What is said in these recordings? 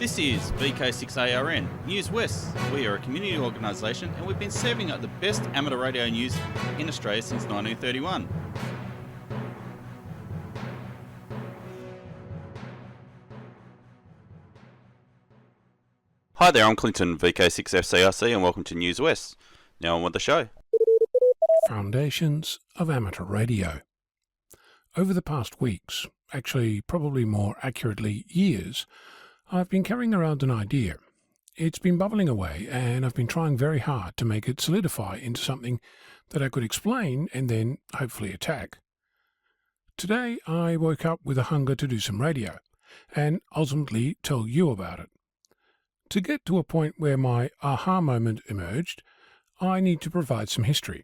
This is VK6ARN, Newswest. We are a community organisation and we've been serving up the best amateur radio news in Australia since 1931. Hi there, I'm Clinton, VK6FCRC, and welcome to Newswest. Now on with the show. Foundations of Amateur Radio. Over the past weeks, actually probably more accurately years, I've been carrying around an idea. It's been bubbling away and I've been trying very hard to make it solidify into something that I could explain and then hopefully attack. Today I woke up with a hunger to do some radio and ultimately tell you about it. To get to a point where my aha moment emerged, I need to provide some history.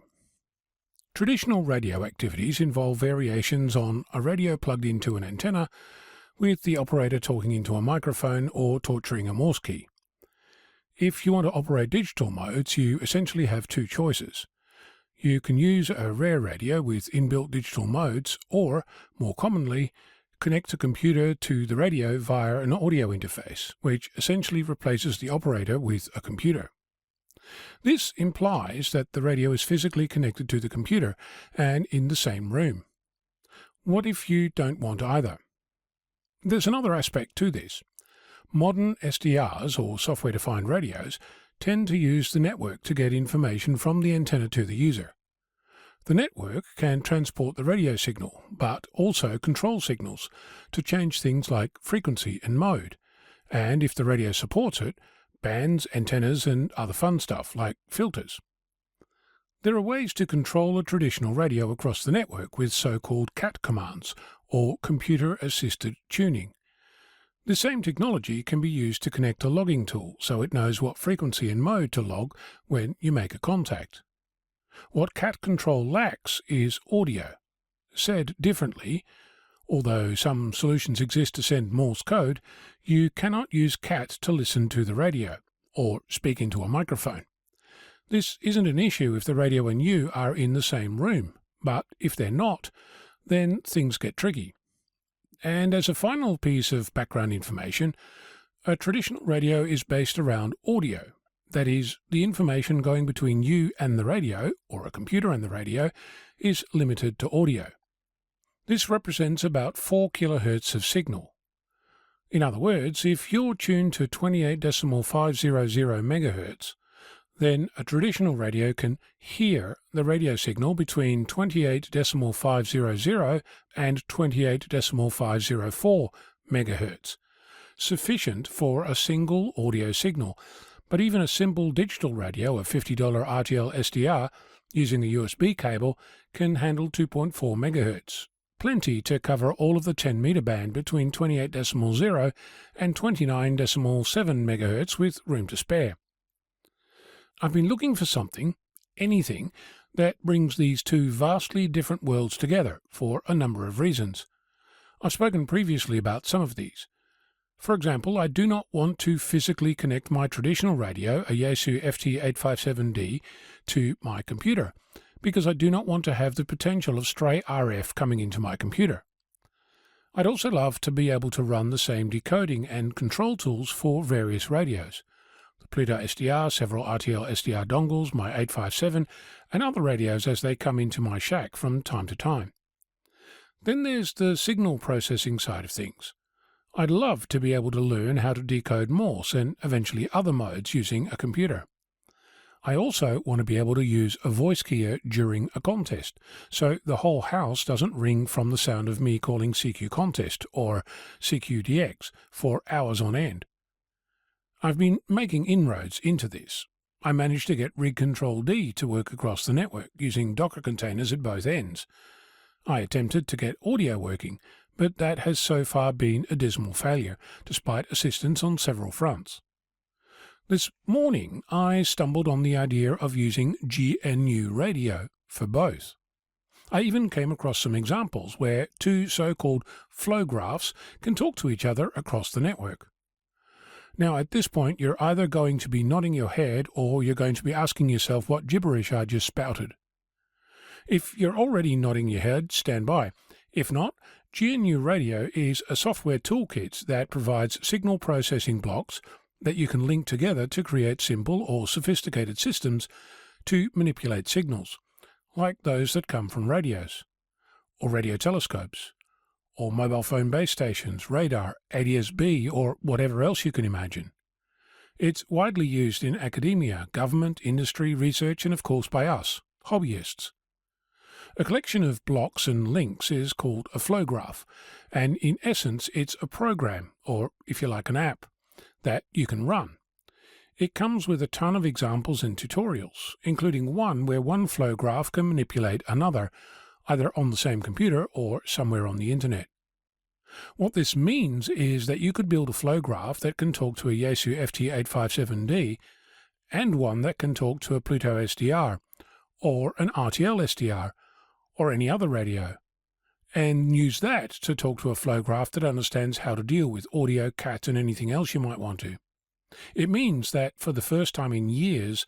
Traditional radio activities involve variations on a radio plugged into an antenna, with the operator talking into a microphone or torturing a Morse key. If you want to operate digital modes, you essentially have two choices. You can use a rare radio with inbuilt digital modes, or, more commonly, connect a computer to the radio via an audio interface, which essentially replaces the operator with a computer. This implies that the radio is physically connected to the computer and in the same room. What if you don't want either? There's another aspect to this. Modern SDRs, or software-defined radios, tend to use the network to get information from the antenna to the user. The network can transport the radio signal, but also control signals to change things like frequency and mode, and if the radio supports it, bands, antennas, and other fun stuff like filters. There are ways to control a traditional radio across the network with so-called CAT commands, or computer-assisted tuning. The same technology can be used to connect a logging tool so it knows what frequency and mode to log when you make a contact. What CAT control lacks is audio. Said differently, although some solutions exist to send Morse code, you cannot use CAT to listen to the radio, or speak into a microphone. This isn't an issue if the radio and you are in the same room, but if they're not, then things get tricky. And as a final piece of background information, a traditional radio is based around audio. That is, the information going between you and the radio, or a computer and the radio, is limited to audio. This represents about 4 kHz of signal. In other words, if you're tuned to 28.500 MHz, then a traditional radio can hear the radio signal between 28.500 and 28.504 MHz, sufficient for a single audio signal. But even a simple digital radio, a $50 RTL SDR, using a USB cable, can handle 2.4 MHz, plenty to cover all of the 10-meter band between 28.0 and 29.7 MHz with room to spare. I've been looking for something, anything, that brings these two vastly different worlds together for a number of reasons. I've spoken previously about some of these. For example, I do not want to physically connect my traditional radio, a Yaesu FT857D, to my computer, because I do not want to have the potential of stray RF coming into my computer. I'd also love to be able to run the same decoding and control tools for various radios. The Pluto SDR, several RTL SDR dongles, my 857, and other radios as they come into my shack from time to time. Then there's the signal processing side of things. I'd love to be able to learn how to decode Morse and eventually other modes using a computer. I also want to be able to use a voice keyer during a contest, so the whole house doesn't ring from the sound of me calling CQ Contest or CQDX for hours on end. I've been making inroads into this. I managed to get Rig Control D to work across the network using Docker containers at both ends. I attempted to get audio working, but that has so far been a dismal failure, despite assistance on several fronts. This morning I stumbled on the idea of using GNU radio for both. I even came across some examples where two so-called flow graphs can talk to each other across the network. Now, at this point, you're either going to be nodding your head or you're going to be asking yourself what gibberish I just spouted. If you're already nodding your head, stand by. If not, GNU Radio is a software toolkit that provides signal processing blocks that you can link together to create simple or sophisticated systems to manipulate signals, like those that come from radios, or radio telescopes, or mobile phone base stations, radar, ADS-B, or whatever else you can imagine. It's widely used in academia, government, industry, research, and of course by us, hobbyists. A collection of blocks and links is called a flow graph, and in essence it's a program, or if you like an app, that you can run. It comes with a ton of examples and tutorials, including one where one flow graph can manipulate another, either on the same computer or somewhere on the internet. What this means is that you could build a flow graph that can talk to a Yaesu FT857D and one that can talk to a Pluto SDR, or an RTL SDR, or any other radio, and use that to talk to a flow graph that understands how to deal with audio, CAT, and anything else you might want to. It means that for the first time in years,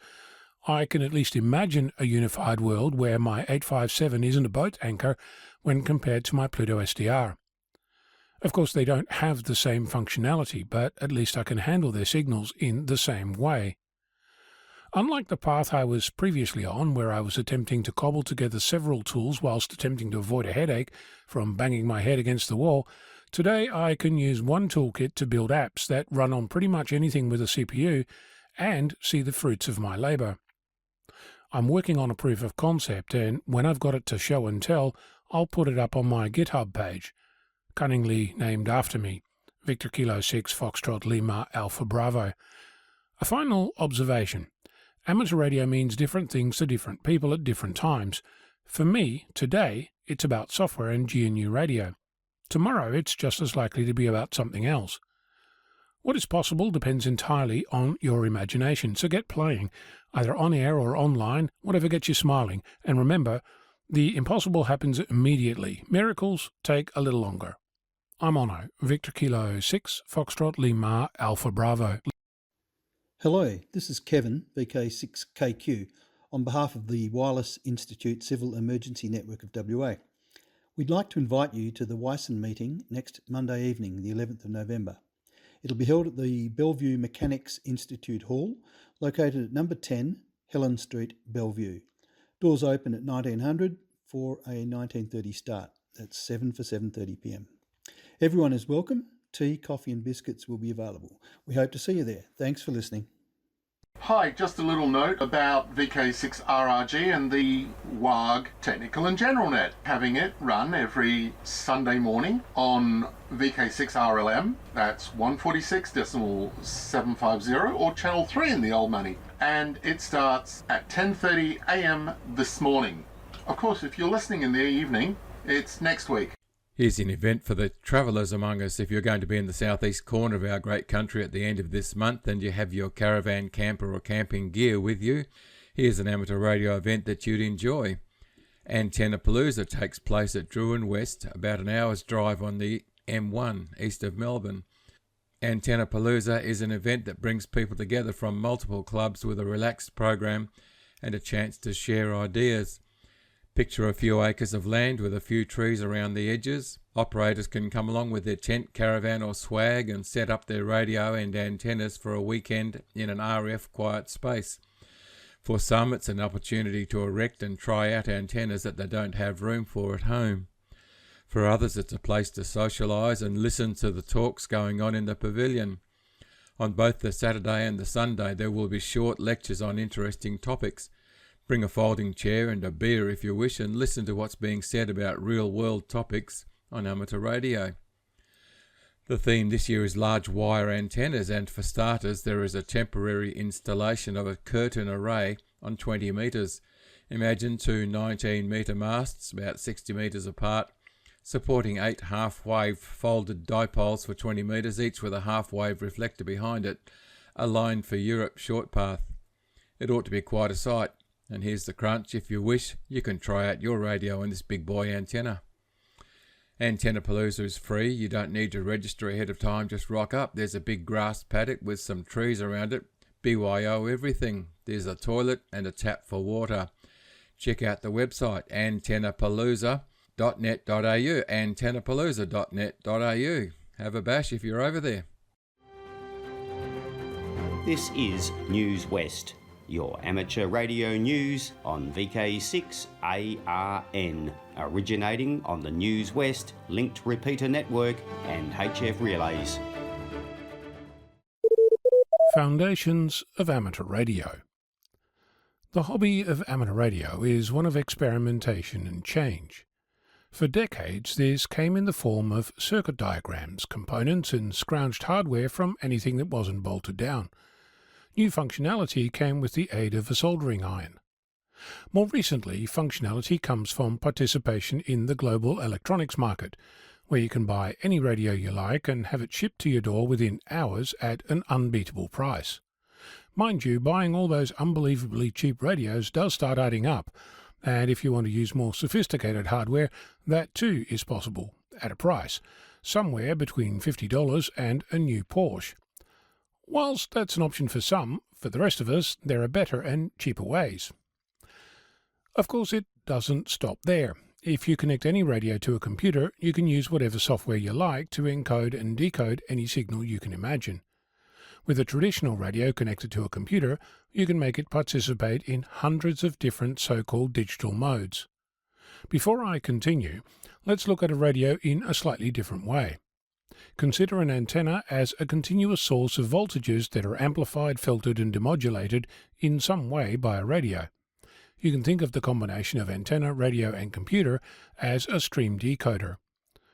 I can at least imagine a unified world where my 857 isn't a boat anchor when compared to my Pluto SDR. Of course, they don't have the same functionality, but at least I can handle their signals in the same way. Unlike the path I was previously on, where I was attempting to cobble together several tools whilst attempting to avoid a headache from banging my head against the wall, today I can use one toolkit to build apps that run on pretty much anything with a CPU and see the fruits of my labour. I'm working on a proof of concept, and when I've got it to show and tell, I'll put it up on my GitHub page, cunningly named after me, Victor Kilo 6 Foxtrot Lima Alpha Bravo. A final observation. Amateur radio means different things to different people at different times. For me, today, it's about software and GNU radio. Tomorrow, it's just as likely to be about something else. What is possible depends entirely on your imagination, so get playing, either on air or online, whatever gets you smiling. And remember, the impossible happens immediately. Miracles take a little longer. I'm Ono, Victor Kilo 6 Foxtrot Lima Alpha Bravo. Hello, this is Kevin, VK6KQ, on behalf of the Wireless Institute Civil Emergency Network of WA. We'd like to invite you to the Wyson meeting next Monday evening, the 11th of November. It'll be held at the Bellevue Mechanics Institute Hall, located at number 10, Helen Street, Bellevue. Doors open at 1900 for a 1930 start. That's 7 for 7:30pm. Everyone is welcome. Tea, coffee and biscuits will be available. We hope to see you there. Thanks for listening. Hi, just a little note about VK6RRG and the WARG Technical and General Net. Having it run every Sunday morning on VK6RLM, that's 146.750, or Channel 3 in the old money. And it starts at 10:30 a.m. this morning. Of course, if you're listening in the evening, it's next week. Here's an event for the travellers among us. If you're going to be in the southeast corner of our great country at the end of this month and you have your caravan, camper or camping gear with you, here's an amateur radio event that you'd enjoy. Antennapalooza takes place at Druin West, about an hour's drive on the M1 east of Melbourne. Antennapalooza is an event that brings people together from multiple clubs with a relaxed program and a chance to share ideas. Picture a few acres of land with a few trees around the edges. Operators can come along with their tent, caravan or swag and set up their radio and antennas for a weekend in an RF quiet space. For some, it's an opportunity to erect and try out antennas that they don't have room for at home. For others, it's a place to socialise and listen to the talks going on in the pavilion. On both the Saturday and the Sunday, there will be short lectures on interesting topics. Bring a folding chair and a beer if you wish and listen to what's being said about real-world topics on amateur radio. The theme this year is large wire antennas, and for starters there is a temporary installation of a curtain array on 20 metres. Imagine two 19-metre masts about 60 metres apart, supporting 8 half-wave folded dipoles for 20 metres, each with a half-wave reflector behind it, aligned for Europe short path. It ought to be quite a sight. And here's the crunch. If you wish, you can try out your radio on this big boy antenna. Antennapalooza is free. You don't need to register ahead of time. Just rock up. There's a big grass paddock with some trees around it. BYO everything. There's a toilet and a tap for water. Check out the website, Antennapalooza, antennapalooza.net.au. Have a bash if you're over there. This is Newswest, your amateur radio news on VK6ARN, originating on the Newswest linked repeater network and HF relays. Foundations of Amateur Radio. The hobby of amateur radio is one of experimentation and change. For decades, this came in the form of circuit diagrams, components and scrounged hardware from anything that wasn't bolted down. New functionality came with the aid of a soldering iron. More recently, functionality comes from participation in the global electronics market, where you can buy any radio you like and have it shipped to your door within hours at an unbeatable price. Mind you, buying all those unbelievably cheap radios does start adding up, and if you want to use more sophisticated hardware, that too is possible, at a price, somewhere between $50 and a new Porsche. Whilst that's an option for some, for the rest of us, there are better and cheaper ways. Of course, it doesn't stop there. If you connect any radio to a computer, you can use whatever software you like to encode and decode any signal you can imagine. With a traditional radio connected to a computer, you can make it participate in hundreds of different so-called digital modes. Before I continue, let's look at a radio in a slightly different way. Consider an antenna as a continuous source of voltages that are amplified, filtered and demodulated in some way by a radio. You can think of the combination of antenna, radio and computer as a stream decoder.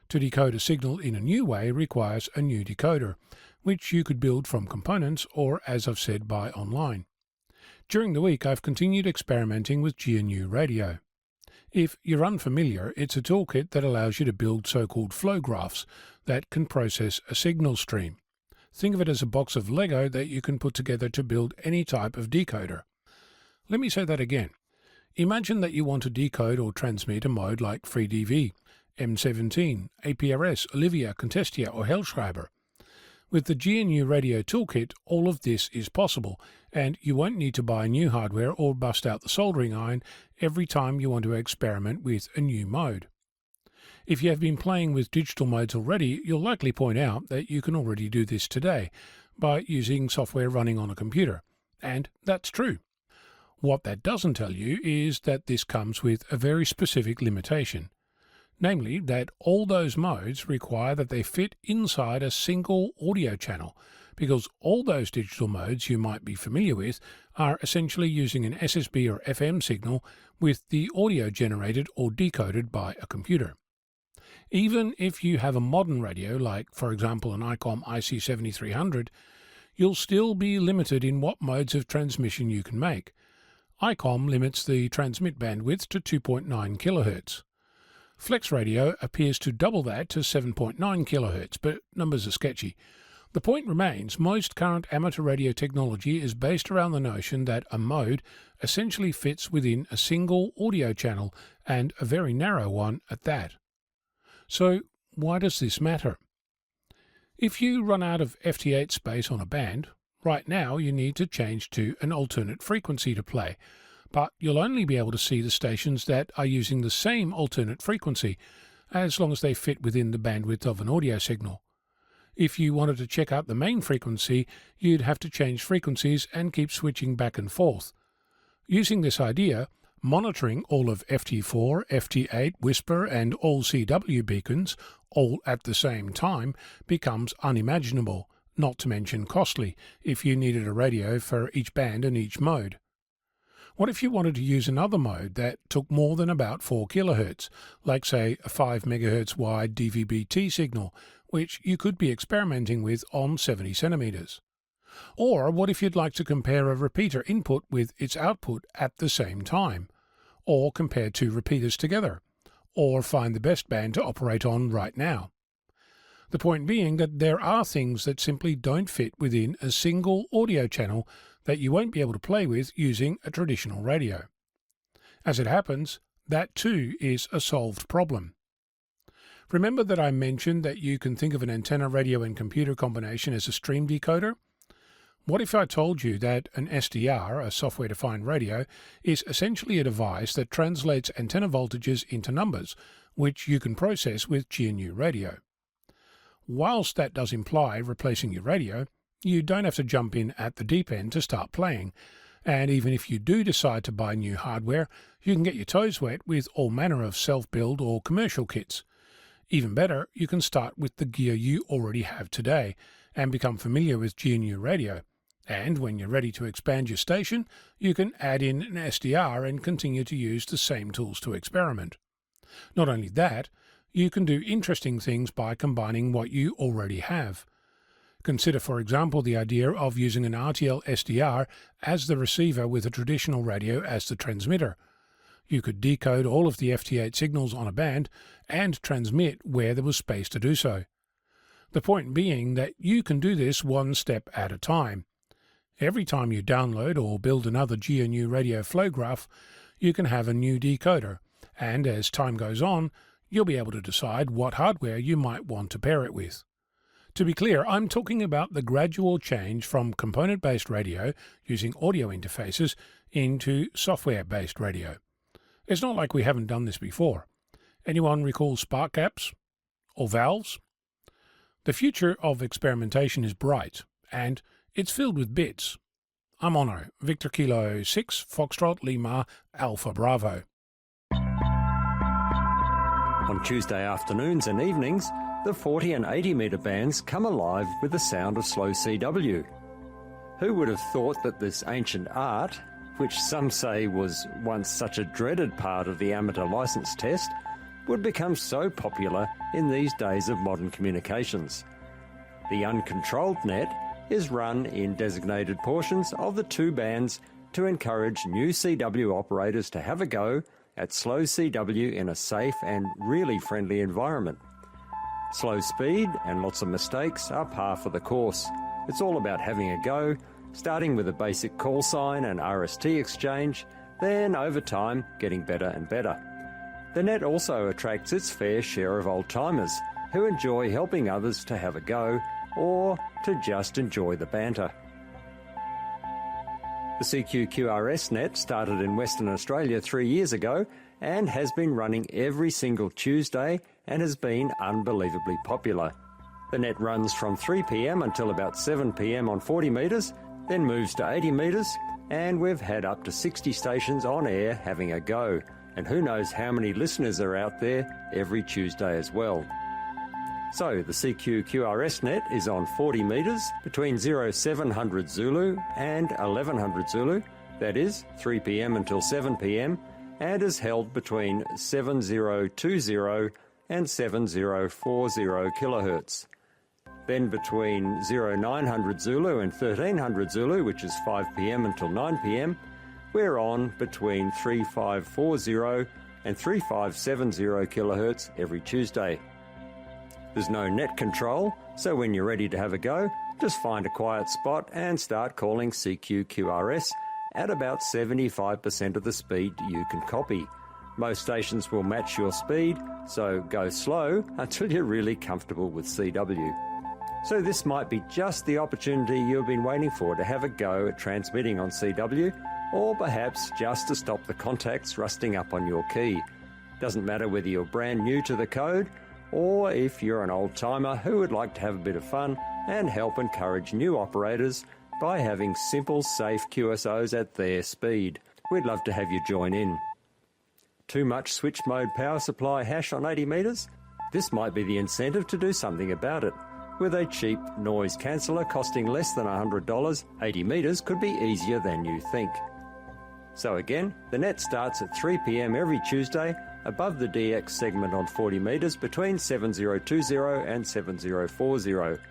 To decode a signal in a new way requires a new decoder, which you could build from components or, as I've said, buy online. During the week I've continued experimenting with GNU Radio. If you're unfamiliar, it's a toolkit that allows you to build so-called flow graphs that can process a signal stream. Think of it as a box of Lego that you can put together to build any type of decoder. Let me say that again. Imagine that you want to decode or transmit a mode like FreeDV, M17, APRS, Olivia, Contestia or Hellschreiber. With the GNU Radio Toolkit, all of this is possible, and you won't need to buy new hardware or bust out the soldering iron every time you want to experiment with a new mode. If you have been playing with digital modes already, you'll likely point out that you can already do this today by using software running on a computer, and that's true. What that doesn't tell you is that this comes with a very specific limitation. Namely, that all those modes require that they fit inside a single audio channel, because all those digital modes you might be familiar with are essentially using an SSB or FM signal with the audio generated or decoded by a computer. Even if you have a modern radio, like for example an ICOM IC7300, you'll still be limited in what modes of transmission you can make. ICOM limits the transmit bandwidth to 2.9 kHz. Flex radio appears to double that to 7.9 kHz, but numbers are sketchy. The point remains, most current amateur radio technology is based around the notion that a mode essentially fits within a single audio channel, and a very narrow one at that. So why does this matter? If you run out of FT8 space on a band, right now you need to change to an alternate frequency to play, but you'll only be able to see the stations that are using the same alternate frequency, as long as they fit within the bandwidth of an audio signal. If you wanted to check out the main frequency, you'd have to change frequencies and keep switching back and forth. Using this idea, monitoring all of FT4, FT8, Whisper and all CW beacons, all at the same time, becomes unimaginable, not to mention costly, if you needed a radio for each band and each mode. What if you wanted to use another mode that took more than about 4 kHz, like say a 5 MHz wide DVB-T signal, which you could be experimenting with on 70 centimeters? Or what if you'd like to compare a repeater input with its output at the same time? Or compare two repeaters together? Or find the best band to operate on right now? The point being that there are things that simply don't fit within a single audio channel that you won't be able to play with using a traditional radio. As it happens, that too is a solved problem. Remember that I mentioned that you can think of an antenna, radio and computer combination as a stream decoder? What if I told you that an SDR, a software-defined radio, is essentially a device that translates antenna voltages into numbers, which you can process with GNU Radio. Whilst that does imply replacing your radio, you don't have to jump in at the deep end to start playing, and even if you do decide to buy new hardware, you can get your toes wet with all manner of self-build or commercial kits. Even better, you can start with the gear you already have today and become familiar with GNU Radio. And when you're ready to expand your station, you can add in an SDR and continue to use the same tools to experiment. Not only that, you can do interesting things by combining what you already have. Consider, for example, the idea of using an RTL SDR as the receiver with a traditional radio as the transmitter. You could decode all of the FT8 signals on a band and transmit where there was space to do so. The point being that you can do this one step at a time. Every time you download or build another GNU radio flow graph, you can have a new decoder, and as time goes on, you'll be able to decide what hardware you might want to pair it with. To be clear, I'm talking about the gradual change from component-based radio using audio interfaces into software-based radio. It's not like we haven't done this before. Anyone recall spark gaps? Or valves? The future of experimentation is bright, and it's filled with bits. I'm Ono, Victor Kilo 6, Foxtrot Lima, Alpha Bravo. On Tuesday afternoons and evenings, the 40 and 80 metre bands come alive with the sound of slow CW. Who would have thought that this ancient art, which some say was once such a dreaded part of the amateur licence test, would become so popular in these days of modern communications? The uncontrolled net is run in designated portions of the two bands to encourage new CW operators to have a go at slow CW in a safe and really friendly environment. Slow speed and lots of mistakes are par for the course. It's all about having a go, starting with a basic call sign and RST exchange, then over time getting better and better. The net also attracts its fair share of old-timers who enjoy helping others to have a go or to just enjoy the banter. The CQ-QRS net started in Western Australia 3 years ago and has been running every single Tuesday and has been unbelievably popular. The net runs from 3 p.m. until about 7 p.m. on 40 metres, then moves to 80 metres, and we've had up to 60 stations on air having a go, and who knows how many listeners are out there every Tuesday as well. So the CQ-QRS net is on 40 metres between 0700 Zulu and 1100 Zulu, that is 3 p.m. until 7 p.m, and is held between 7020 and 7040 kHz. Then between 0900 Zulu and 1300 Zulu, which is 5 p.m. until 9 p.m, we're on between 3540 and 3570 kHz every Tuesday. There's no net control, so when you're ready to have a go, just find a quiet spot and start calling CQ-QRS at about 75% of the speed you can copy. Most stations will match your speed, so go slow until you're really comfortable with CW. So this might be just the opportunity you've been waiting for to have a go at transmitting on CW, or perhaps just to stop the contacts rusting up on your key. Doesn't matter whether you're brand new to the code, or if you're an old-timer who would like to have a bit of fun and help encourage new operators by having simple, safe QSOs at their speed. We'd love to have you join in. Too much switch mode power supply hash on 80 metres? This might be the incentive to do something about it. With a cheap noise canceller costing less than $100, 80 metres could be easier than you think. So again, the net starts at 3 p.m. every Tuesday above the DX segment on 40 metres between 7020 and 7040.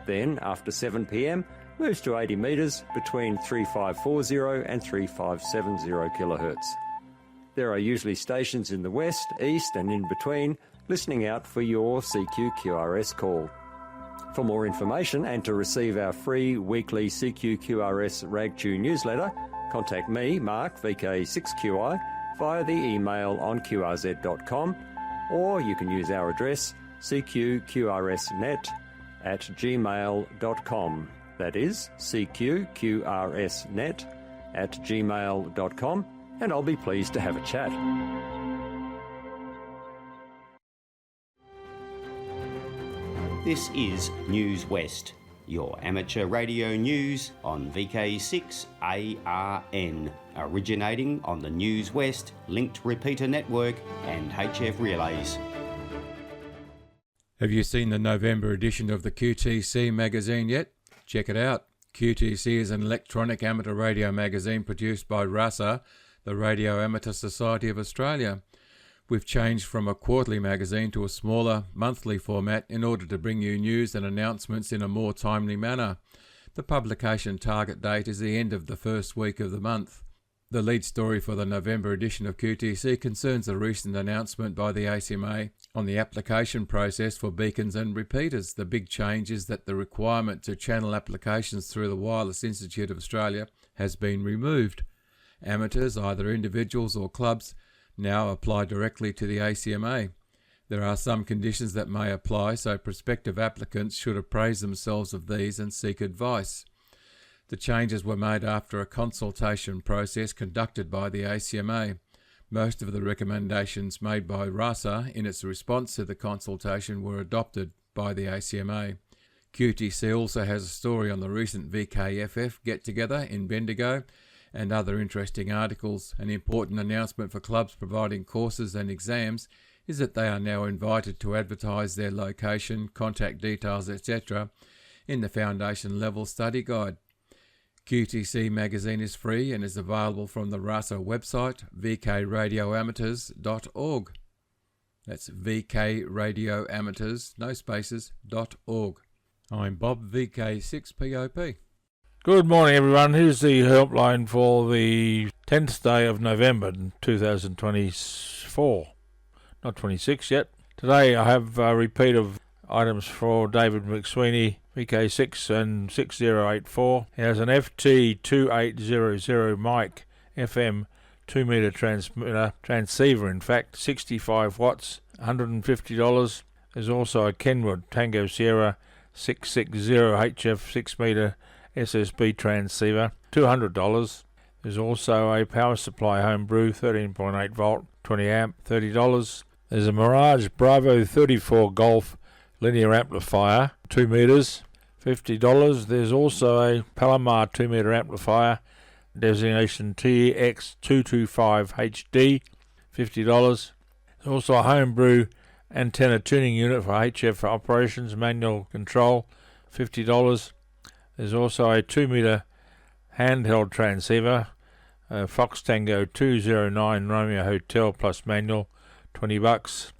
Then, after 7 p.m, moves to 80 metres between 3540 and 3570 kHz. There are usually stations in the west, east and in between listening out for your CQ-QRS call. For more information and to receive our free weekly CQ-QRS RagTune newsletter, contact me, Mark, VK6QI, via the email on qrz.com, or you can use our address cqqrsnet@gmail.com. That is cqqrsnet@gmail.com, and I'll be pleased to have a chat. This is Newswest, your amateur radio news on VK6ARN, originating on the Newswest linked repeater network and HF relays. Have you seen the November edition of the QTC magazine yet? Check it out. QTC is an electronic amateur radio magazine produced by RASA, the Radio Amateur Society of Australia. We've changed from a quarterly magazine to a smaller, monthly format in order to bring you news and announcements in a more timely manner. The publication target date is the end of the first week of the month. The lead story for the November edition of QTC concerns a recent announcement by the ACMA on the application process for beacons and repeaters. The big change is that the requirement to channel applications through the Wireless Institute of Australia has been removed. Amateurs, either individuals or clubs, now apply directly to the ACMA. There are some conditions that may apply, so prospective applicants should appraise themselves of these and seek advice. The changes were made after a consultation process conducted by the ACMA. Most of the recommendations made by RASA in its response to the consultation were adopted by the ACMA. QTC also has a story on the recent VKFF get-together in Bendigo and other interesting articles. An important announcement for clubs providing courses and exams is that they are now invited to advertise their location, contact details, etc. in the foundation level study guide. QTC magazine is free and is available from the RASA website, vkradioamateurs.org. That's vkradioamateurs, no spaces, .org. I'm Bob, VK6POP. Good morning, everyone. Here's the helpline for the 10th day of November 2024. Not 26 yet. Today I have a repeat of items for David McSweeney, VK6 and 6084. He has an FT2800 mic FM 2 metre transceiver, in fact, 65 watts, $150. There's also a Kenwood Tango Sierra 660 HF 6 metre SSB transceiver, $200. There's also a power supply homebrew, 13.8 volt, 20 amp, $30. There's a Mirage Bravo 34 Golf linear amplifier, 2 meters, $50. There's also a Palomar 2 meter amplifier, designation TX225HD, $50. There's also a homebrew antenna tuning unit for HF operations, manual control, $50. There's also a 2 meter handheld transceiver, Fox Tango 209 Romeo Hotel plus manual, $20.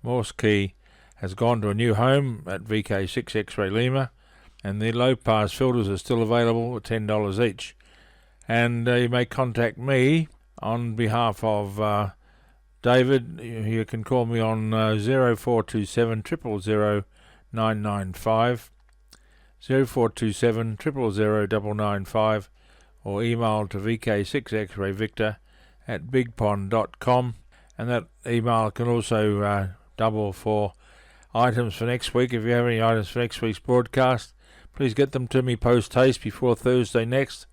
Morse key has gone to a new home at VK6 X-Ray Lima, and the low pass filters are still available at $10 each. And you may contact me on behalf of David. You can call me on 0427 000 995, 0427 000 995, or email to vk6xrayvictor@bigpond.com, and that email can also double for items for next week. If you have any items for next week's broadcast, please get them to me post-haste before Thursday next,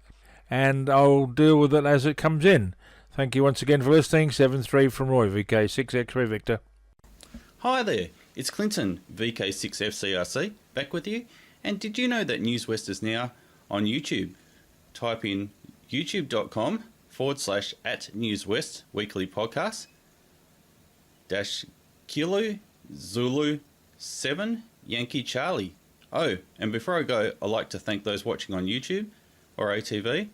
and I'll deal with it as it comes in. Thank you once again for listening. 7-3 from Roy, VK6 X-Ray Victor. Hi there, it's Clinton, VK6FCRC, back with you. And did you know that Newswest is now on YouTube? Type in youtube.com/@Newswest weekly podcast --Kilo Zulu 7 Yankee Charlie. Oh, and before I go, I'd like to thank those watching on YouTube or ATV,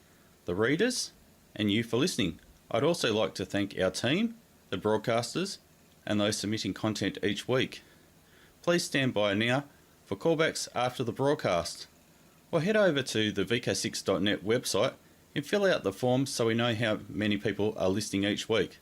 the readers, and you for listening. I'd also like to thank our team, the broadcasters, and those submitting content each week. Please stand by now for callbacks after the broadcast, or head over to the VK6.net website and fill out the form so we know how many people are listening each week.